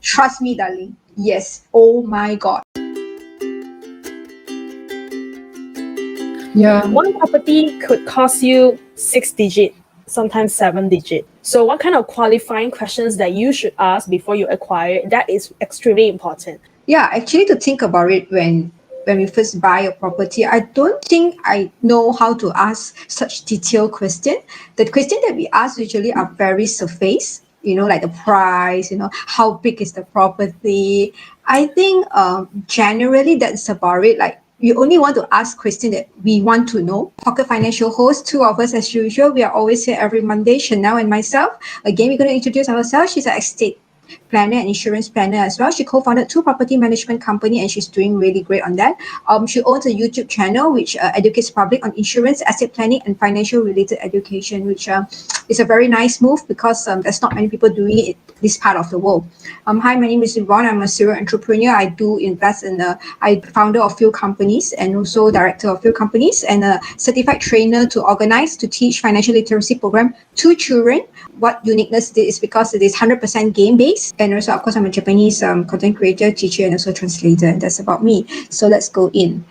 Trust me, darling. Yes. Oh my God. Yeah. One property could cost you 6 digit, sometimes 7 digit. So what kind of qualifying questions that you should ask before you acquire it, that is extremely important. Yeah, actually, to think about it, when we first buy a property, I don't think I know how to ask such detailed question. The question that we ask usually are very surface, like the price, how big is the property. I think generally that's about it. Like, you only want to ask question that we want to know. Pocket Financial host, two of us as usual. We are always here every Monday, Chanel and myself. Again, we're going to introduce ourselves. She's an estate planner and insurance planner as well. She co-founded two property management company and she's doing really great on that. She owns a YouTube channel which educates public on insurance, asset planning, and financial related education, which is a very nice move because there's not many people doing it this part of the world. Hi, my name is Yvonne. I'm a serial entrepreneur. I do invest in I founder of few companies and also director of few companies and a certified trainer to organize, to teach financial literacy program to children. What uniqueness it is because it is 100% game based, and also of course I'm a Japanese content creator, teacher, and also translator. And that's about me. So let's go in.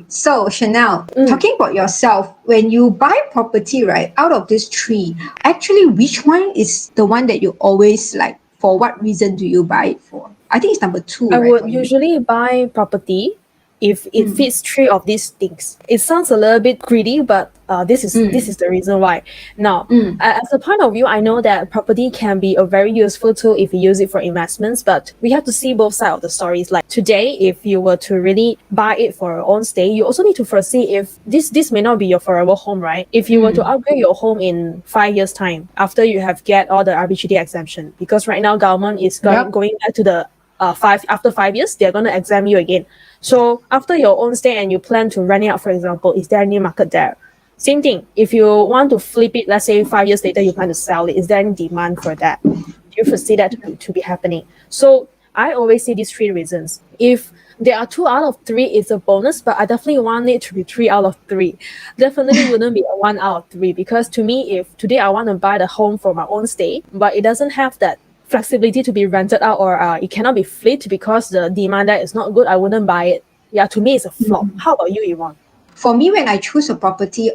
So Chanel, talking about yourself, when you buy property, right, out of these three, actually which one is the one that you always like? For what reason do you buy it for? I think it's number two, I right? would usually buy property if it fits three of these things. It sounds a little bit greedy, but this is the reason why. Now, as a point of view, I know that property can be a very useful tool if you use it for investments, but we have to see both sides of the stories. Like today, if you were to really buy it for your own stay, you also need to first see if this may not be your forever home, right? If you were to upgrade your home in 5 years' time, after you have get all the RBGD exemption, because right now government is going back to the after 5 years, they're going to exempt you again. So after your own stay and you plan to rent it out, for example, is there any market there? Same thing. If you want to flip it, let's say 5 years later, you plan to sell it, is there any demand for that? Do you foresee that to be happening? So I always say these three reasons. If there are 2 out of 3, it's a bonus, but I definitely want it to be 3 out of 3. Definitely wouldn't be a 1 out of 3, because to me, if today I want to buy the home for my own stay, but it doesn't have that flexibility to be rented out, or it cannot be flipped because the demand there is not good, I wouldn't buy it. Yeah, to me, it's a flop. How about you, Yvonne? For me, when I choose a property,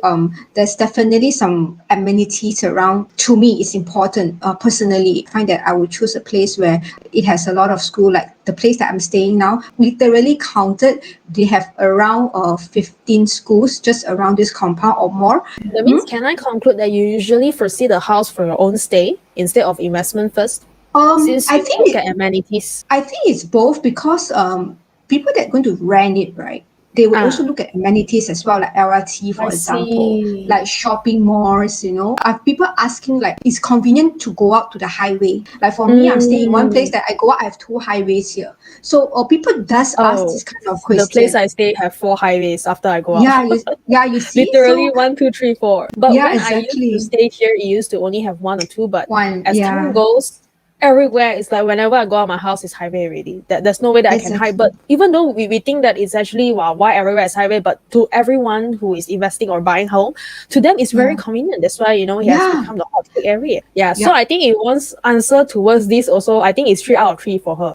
there's definitely some amenities around. To me, it's important. Personally, I find that I would choose a place where it has a lot of school. Like the place that I'm staying now, literally counted, they have around 15 schools just around this compound or more. That means, can I conclude that you usually foresee the house for your own stay instead of investment first? Since I you think look at amenities. I think it's both because people that are going to rent it, right? They would also look at amenities as well, like LRT, for I example, see. like shopping malls, people asking like, it's convenient to go out to the highway. Like for me, I'm staying in one place that I go out, I have 2 highways here. So people does ask this kind of The place question. I stay have 4 highways after I go out. You see? Literally So 1, 2, 3, 4. But yeah, when I used to exactly. stay here, it used to only have 1 or 2. But One, as time yeah, goes, everywhere it's like whenever I go out, my house is highway already. There's no way that I can hide. exactly. But even though we think that it's actually why everywhere is highway, but to everyone who is investing or buying home, to them it's very Yeah. convenient. That's why it has Yeah. become the hot take area. Yeah. So Yeah. I think it wants answer towards this also. I think it's 3 out of 3 for her.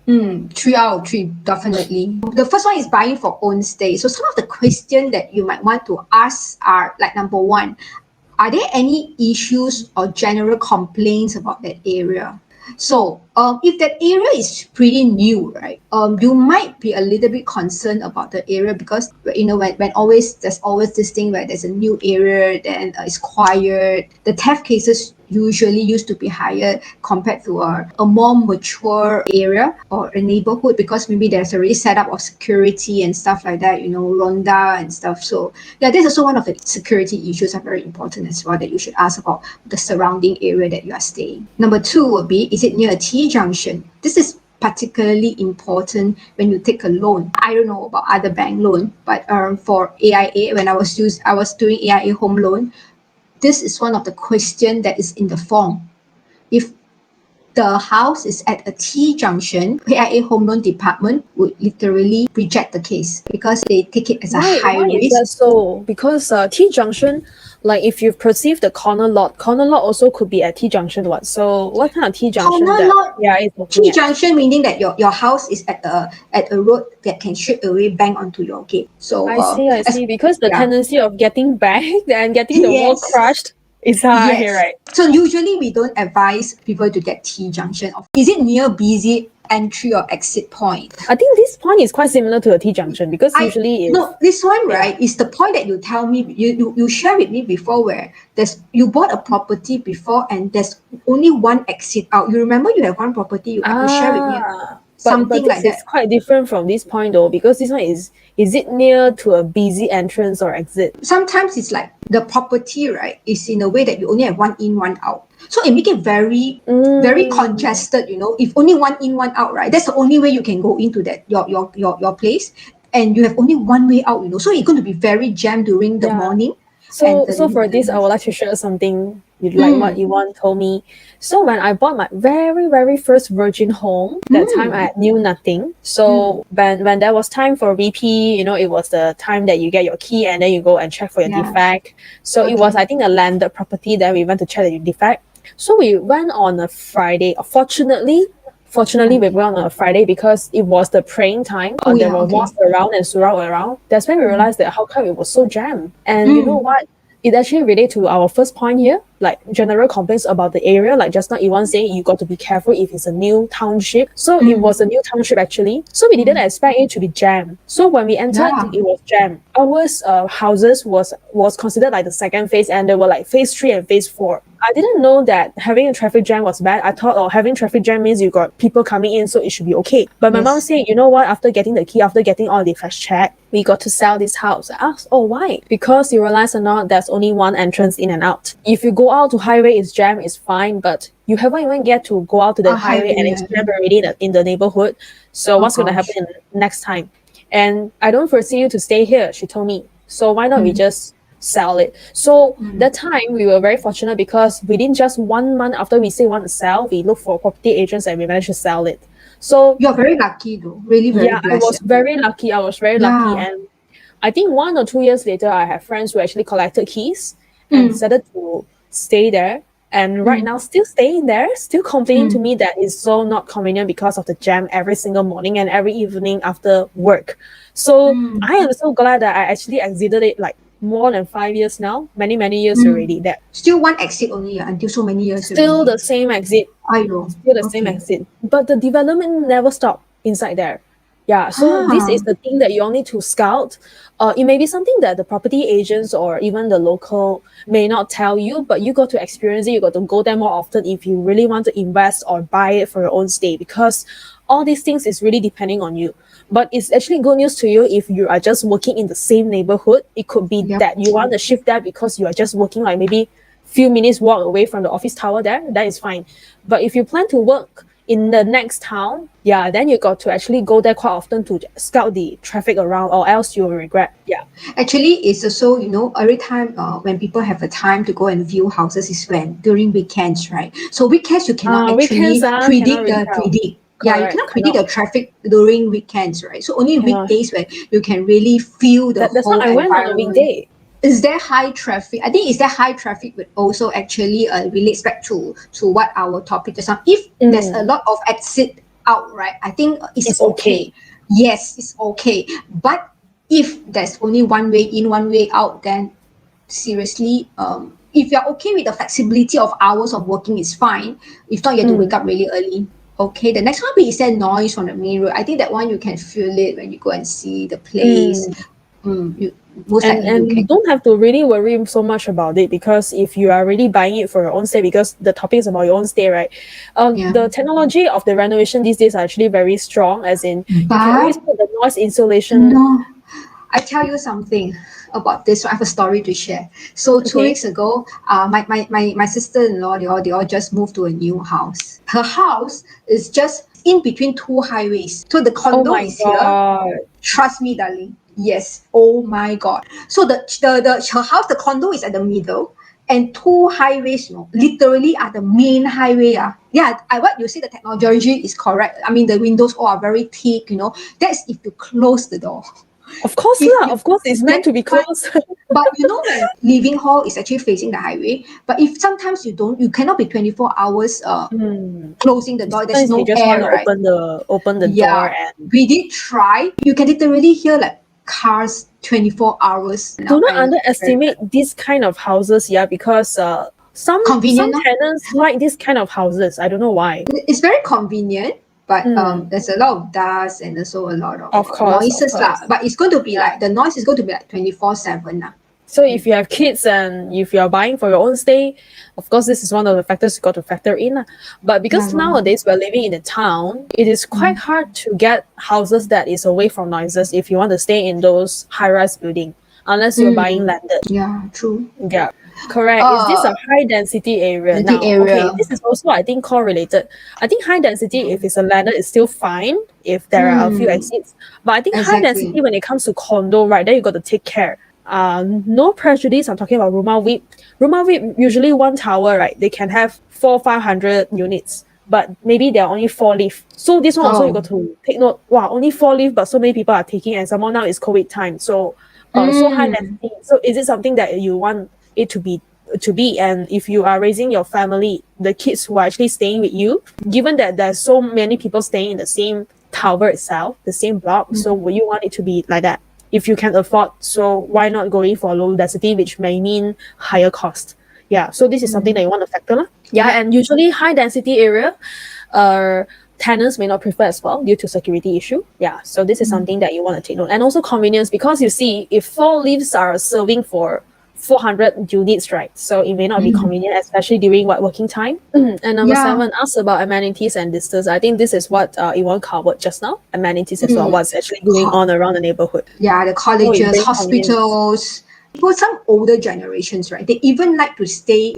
3 out of 3, definitely. The first one is buying for own stay. So some of the questions that you might want to ask are like, number one, are there any issues or general complaints about that area? So if that area is pretty new, right, you might be a little bit concerned about the area because when always there's always this thing where there's a new area, then it's quiet. The theft cases usually used to be higher compared to a more mature area or a neighborhood, because maybe there's already set up of security and stuff like that, ronda and stuff. So yeah, that's also one of the security issues are very important as well, that you should ask about the surrounding area that you are staying. Number 2 would be, is it near a T junction? This is particularly important when you take a loan. I don't know about other bank loan, but for AIA, when I was doing AIA home loan, this is one of the question that is in the form. If the house is at a T junction, AIA Home Loan Department would literally reject the case because they take it as a high Why is risk. that so? Because T junction, like if you perceive the corner lot also could be at T junction. What? So what kind of T junction Corner that lot, is looking T at? junction meaning that your house is at a road that can straight away bang onto your gate. So I see. Because the yeah. tendency of getting banged and getting the wall Yes. crushed is high, Yes. right? So usually we don't advise people to get T junction. Is it near busy entry or exit point? I think this point is quite similar to a T junction because I usually if no, this one yeah. right is the point that you tell me you share with me before where you bought a property before and there's only one exit out. You remember you have one property you share with me But something this like is that. quite different from this point though, because this one is it near to a busy entrance or exit? Sometimes it's like the property right is in a way that you only have one in one out, so it make it very congested. If only one in one out, right, that's the only way you can go into that your place, and you have only one way out, so it's going to be very jammed during the Yeah. morning. So And the, so for this, I would like to share something like what Yvonne told me. So when I bought my very, very first virgin home, that time I knew nothing. So when there was time for VP, it was the time that you get your key and then you go and check for your Yeah. defect. So it was, I think, a landed property. Then we went to check the defect. So we went on a Friday. Fortunately, we went on a Friday because it was the praying time. Oh, There yeah, were okay. mosques around and surround around. That's when we realized that how come it was so jammed. And you know what? It actually relates to our first point here, like general complaints about the area. Like just now, Iwan saying you got to be careful if it's a new township. So it was a new township actually. So we didn't expect it to be jammed. So when we entered, Yeah. it was jammed. Ours houses was considered like the second phase, and there were like phase 3 and phase 4. I didn't know that having a traffic jam was bad. I thought, having traffic jam means you got people coming in, so it should be okay. But my mom Yes. said, you know what? After getting the key, after getting all the fast check, we got to sell this house. I asked, oh, why? Because you realize or not, there's only one entrance in and out. If you go out to highway, it's jam, it's fine, but you haven't even get to go out to the highway and it's jammed already in the neighborhood. So what's going to gosh. happen next time? And I don't foresee you to stay here, she told me. So why not we just sell it? So that time we were very fortunate because within just 1 month after we say we want to sell, we look for property agents and we managed to sell it. So You're very lucky though. Really very yeah, I blessed. was very lucky. Yeah. And I think 1 or 2 years later, I have friends who actually collected keys and decided to stay there. And right now, still staying there, still complaining to me that it's so not convenient because of the jam every single morning and every evening after work. So I am so glad that I actually exited it like more than 5 years now, many years already. That Still one exit only until so many years still already. the same exit. Aiyo. Still the same Okay. exit. But the development never stopped inside there. Yeah, so this is the thing that you all need to scout. It may be something that the property agents or even the local may not tell you, but you got to experience it. You got to go there more often if you really want to invest or buy it for your own stay, because all these things is really depending on you. But it's actually good news to you if you are just working in the same neighborhood. It could be Yep. that you want to shift that because you are just working like maybe few minutes walk away from the office tower there, that is fine. But if you plan to work in the next town, yeah, then you got to actually go there quite often to scout the traffic around, or else you will regret. Yeah. Actually, it's also, every time when people have a time to go and view houses is when during weekends, right? So weekends you cannot actually Weekends cannot predict really the tell. predict. Yeah, you Correct, cannot predict the traffic during weekends, right? So only Cannot. weekdays when you can really feel the That's whole why I went on a environment. weekday. Is there high traffic? I think is there high traffic would also actually relates back to what our topic is on. If there's a lot of exit out, right? I think it's okay. Yes, it's okay. But if there's only one way in, one way out, then seriously, if you're okay with the flexibility of hours of working, it's fine. If not, you have to wake up really early. Okay, the next one is there noise from the main road. I think that one you can feel it when you go and see the place. Most likely you And you can. don't have to really worry so much about it, because if you are really buying it for your own stay, because the topic is about your own stay, right? The technology of the renovation these days are actually very strong, as in you can always put the noise insulation. No, I tell you something about this. I have a story to share. So 2 weeks ago, my sister-in-law, they all just moved to a new house. Her house is just in between two highways. So the Oh condo my is here. god. Trust me, darling. Yes. Oh my God. So her house, the condo is at the middle, and two highways, literally are the main highway. Yeah, what you say, the technology is correct. I mean, the windows all are very thick, That's if you close the door. Of course If lah, you of course it's meant to be but closed. but when living hall is actually facing the highway, but if sometimes you cannot be 24 hours closing the door. There's Sometimes we no just want air, to right? open the door Yeah, and we did try. You can literally hear like cars 24 hours do now, not and underestimate these kind of houses, yeah, because some convenient. tenants like this kind of houses. I don't know why. It's very convenient, but Mm, there's a lot of dust and also a lot of of course, of noises lah. course. But it's going to be Yeah. like the noise is going to be like 24/7 lah. So if you have kids and if you're buying for your own stay, of course this is one of the factors you got to factor in. But because Yeah. nowadays we're living in the town, it is quite hard to get houses that is away from noises if you want to stay in those high-rise building, unless you're buying landed. Yeah, true. Yeah, correct. Is this a high density area? The Now, okay, area. this is also I think correlated. I think high density if it's a landed is still fine if there are a few exits. But I think high Exactly. density when it comes to condo, right, then you got to take care. No prejudice. I'm talking about Rumah VIP. Rumah VIP usually one tower, right? They can have 500 units, but maybe there are only 4 lifts. So this one also you got to take note. Wow, only 4 lifts, but so many people are taking, and somehow now it's COVID time. So so high density. So is it something that you want it to be? And if you are raising your family, the kids who are actually staying with you, given that there's so many people staying in the same tower itself, the same block, so will you want it to be like that? If you can afford, so why not going for low density, which may mean higher cost? Yeah, so this is something that you want to factor lah. Yeah, and usually high density area, tenants may not prefer as well due to security issue. Yeah, so this is something that you want to take note. And also convenience, because you see, if 4 lifts are serving for 400 units, right? So it may not be convenient, especially during working time. And number 7, ask about amenities and distance. I think this is what Yvonne covered just now. Amenities as well. What's actually going on around the neighborhood? Yeah, the colleges, brings hospitals. For some older generations, right, they even like to stay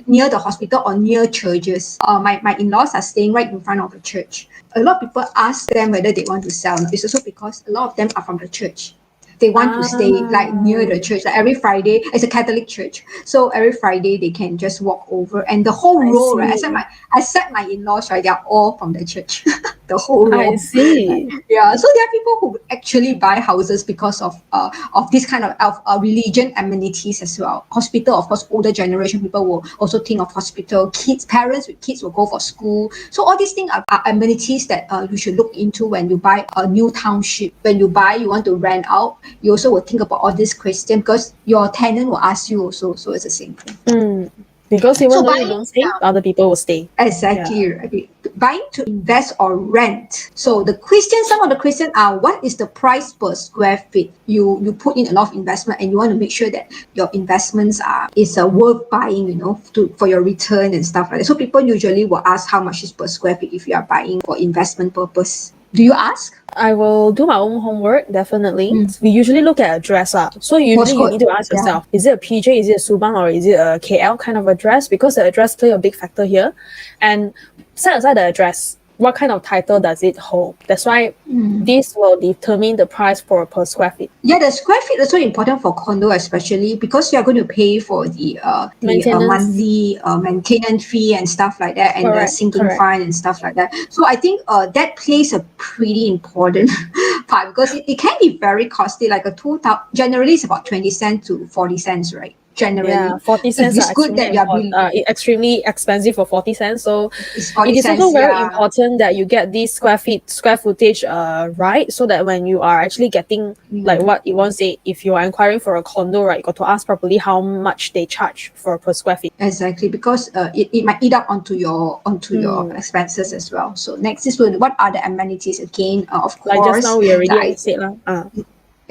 near the hospital or near churches. My in-laws are staying right in front of the church. A lot of people ask them whether they want to sell. It's also because a lot of them are from the church. They want to stay like near the church. Like every Friday, it's a Catholic church, so every Friday they can just walk over, and the whole row, right? Except my in-laws, right? They are all from the church. The whole row. I see. Yeah, so there are people who actually buy houses because of this kind of religion amenities as well. Hospital, of course, older generation people will also think of hospital. Parents with kids will go for school. So all these things are amenities that you should look into when you buy a new township. When you want to rent out, you also will think about all these questions because your tenant will ask you also. So it's the same thing. Because even So though you don't stay, other people will stay. Exactly. Right. Buying to invest or rent. So some of the questions are: what is the price per square feet? You put in a lot of investment, and you want to make sure that your investments is worth buying, for your return and stuff like that. So people usually will ask how much is per square feet if you are buying for investment purpose. Do you ask? I will do my own homework, definitely. We usually look at address. So usually you need to ask yourself, is it a PJ, is it a Subang, or is it a KL kind of address? Because the address play a big factor here. And set aside the address, what kind of title does it hold? That's why this will determine the price for per square feet. Yeah, the square feet is also important for condo, especially because you are going to pay for the monthly maintenance fee and stuff like that, and the sinking fine and stuff like that. So I think that plays a pretty important part because it can be very costly. Like generally it's about 20 cents to 40 cents, right? Generally, yeah, 40 cents it's good that you are extremely expensive for 40 cents. So it is cents, also very important that you get this square footage right, so that when you are actually getting like what you want to say, if you are inquiring for a condo, right, you got to ask properly how much they charge for per square feet. Exactly, because it might eat up onto your expenses as well. So next is what are the amenities again? Of course, like just now we already said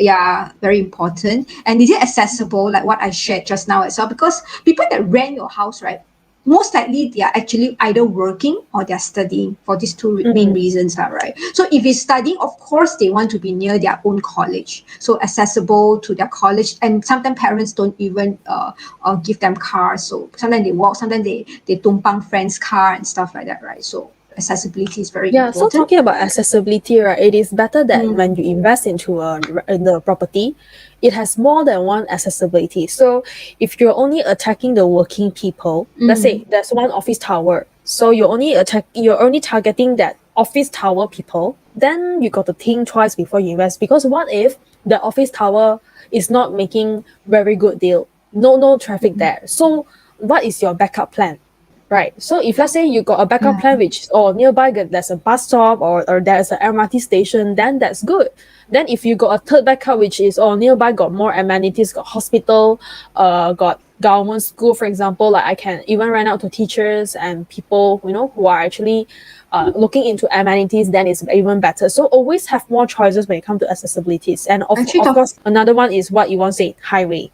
yeah, very important. And is it accessible, like what I shared just now as well? Because people that rent your house, right, most likely they are actually either working or they're studying for these two main reasons, right? So if it's studying, of course, they want to be near their own college. So accessible to their college. And sometimes parents don't even give them cars. So sometimes they walk, sometimes they tumpang friends' car and stuff like that, right? So accessibility is very Yeah, so important. talking about accessibility, right, it is better that when you invest into in the property, it has more than one accessibility. So if you're only attacking the working people, let's say there's one office tower, so you're only targeting that office tower people, then you got to think twice before you invest. Because what if the office tower is not making very good deal? No traffic there. So what is your backup plan? Right. So if let's say you got a backup Yeah. plan which nearby there's a bus stop or there's an MRT station, then that's good. Then if you got a third backup which is nearby got more amenities, got hospital, got government school, for example, like I can even rent out to teachers and people, who are actually looking into amenities, then it's even better. So always have more choices when it comes to accessibilities. And Actually, of course, another one is what Yvonne said, highway.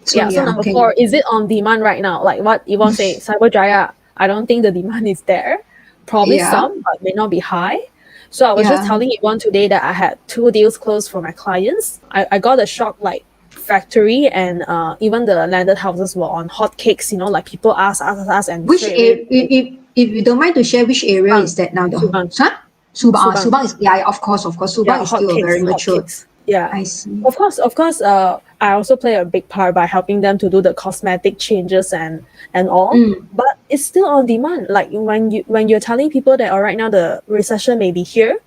so Yeah, so yeah, number okay. 4, is it on demand right now? Like what Yvonne say, Cyberjaya, I don't think the demand is there. Probably Yeah. some, but may not be high. So I was just Yeah. telling Yvonne today that I had 2 deals closed for my clients. I got a shock, like factory and even the landed houses were on hotcakes, like people ask and Which straight away. area, if you don't mind to share, which area Subang, is that now? Subang, Huh? Subang. Subang. Subang is, yeah, of course, of course. Subang Yeah, is still a very hotcakes, mature. hotcakes. Yeah. I see. Of course, I also play a big part by helping them to do the cosmetic changes and all. But it's still on demand. Like when you're telling people that right now the recession may be here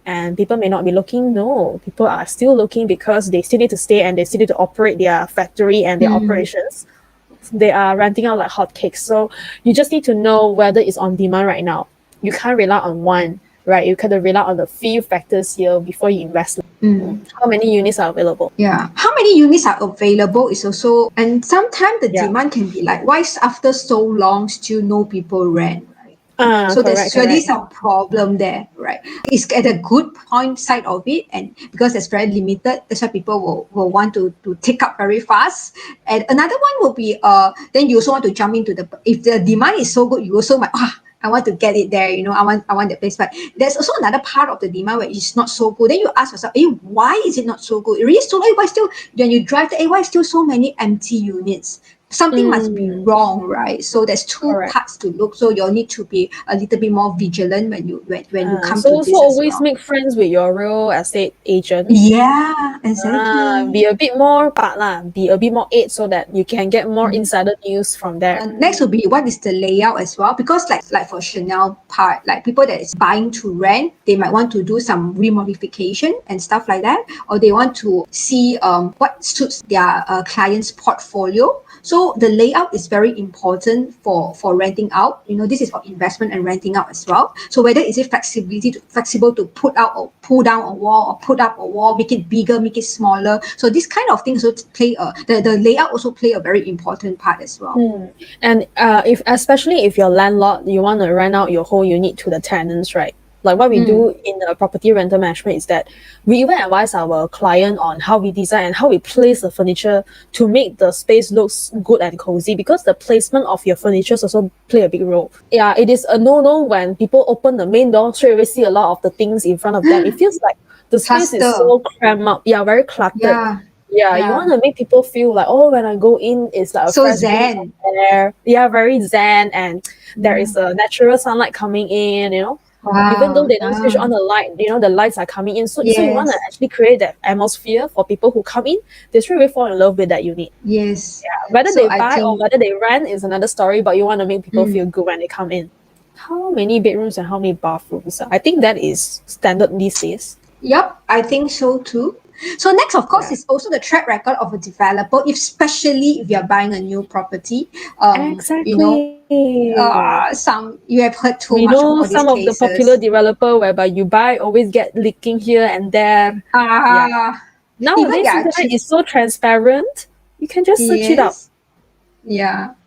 and people may not be looking, no, people are still looking because they still need to stay and they still need to operate their factory and their operations. They are renting out like hotcakes. So you just need to know whether it's on demand right now. You can't rely on one, right? You can rely on the few factors here before you invest. How many units are available? Yeah. How many units are available is also, and sometimes the Yeah. demand can be like, why after so long still no people rent, right? So there's Correct. really some problem there, right? It's at a good point side of it, and because it's very limited, that's why people will want to take up very fast. And another one will be then you also want to jump into if the demand is so good, you also might I want to get it there, I want that place. But there's also another part of the demand where it's not so good. Then you ask yourself, why is it not so good? It really so why still when you drive why still so many empty units? Something must be wrong, right? So there's two Correct. parts to look. So you'll need to be a little bit more vigilant when you come to So this as always well. make friends with your real estate agent. Yeah, exactly. Be a bit more be a bit more aid so that you can get more insider news from there. Next will be what is the layout as well, because like for Chanel part, like people that is buying to rent, they might want to do some remodification and stuff like that, or they want to see what suits their client's portfolio. So the layout is very important for renting out. This is for investment and renting out as well. So whether is it flexible to put out or pull down a wall, or put up a wall, make it bigger, make it smaller. So this kind of things also play the layout also play a very important part as well. And if especially if you're landlord, you want to rent out your whole unit to the tenants, right? Like what we do in the property rental management is that we even advise our client on how we design and how we place the furniture to make the space looks good and cozy, because the placement of your furniture also play a big role. Yeah, it is a no-no when people open the main door, straight away see a lot of the things in front of them. It feels like the space is Cluster. so cramped up. Yeah, very cluttered. Yeah. Yeah, you want to make people feel like, when I go in, it's like a So fresh breeze zen. of air. Yeah, very zen, and there is a natural sunlight coming in, Even though Wow. they don't switch on the light, the lights are coming in. So you want to Yes. actually create that atmosphere for people who come in. They straight away fall in love with that unit. Yes. Whether So they I buy or think whether they rent is another story, but you want to make people feel good when they come in. How many bedrooms and how many bathrooms? I think that is standard these days. Yep, I think so too. So next, of course, Yeah. is also the track record of a developer, especially if you're buying a new property. Exactly. You have heard too We much of know all these some of the popular cases. developer whereby you buy always get leaking here and there. Even Nowadays there are internet actually is so transparent. You can just search it up. yes. Yeah.